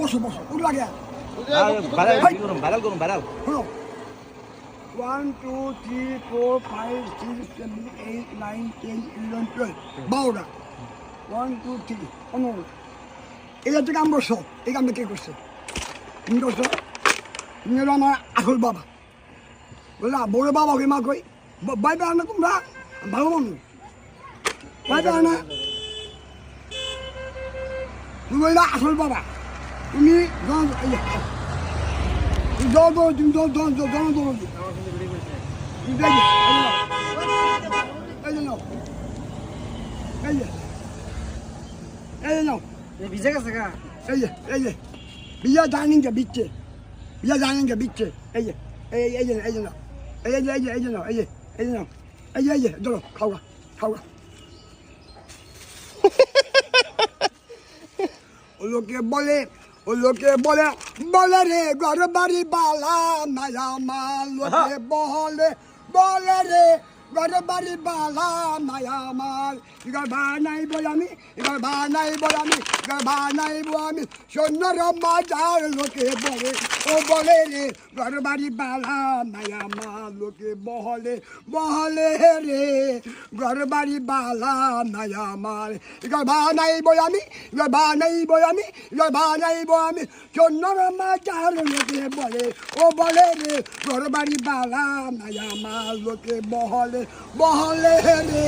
বসো বসো উঠ লাগে ভাইরাল করুন ভাইরাল। শোনো 1 2 3 4 5 6 7 8 9 10 11 12 12টা 1 2 3 15 এটা থেকে কাম করছো এই কামটা কে করছে তুমি করছো তুমি হলো আমার আসল বাবা বললা বড় বাবা ওকে মা কই ভাই পাও না তোমরা ভালো মানুষ ভাই পাও না তুমি বললা আসল বাবা তুমি ভিজে গেছে গা বিয়া জানেন কে বিচ্ছে বিয়া জানেন কে বিচ্ছে এই যে এই যে এই যে নাও এই যে এই যে এই যে নাও এই যে এই যে নাও এই যে চলো খাওয়া খাওয়া ও লোকে বলে বলে রে ঘর বাড়ি বালা মায়া মাল লোকে বলে রে ঘর বাড়ি বালা মায়া মাল এবার বানাই বল আমি এবার বানাই বল আমি এবার বানাই বল আমি সৈন্যর মাজার লোকে বলে ও বলে রে ঘর বাড়ি বালা মায়া মাল লোকে বলে রে ঘর বাড়ি বালা মায়া মাল এবার বানাই বল আমি এবার বানাই বল আমি এবার বানাই বল আমি সৈন্যর মাজার লোকে বলে ও বলে রে ঘর বাড়ি বালা মায়া মাল লোকে বহলে রে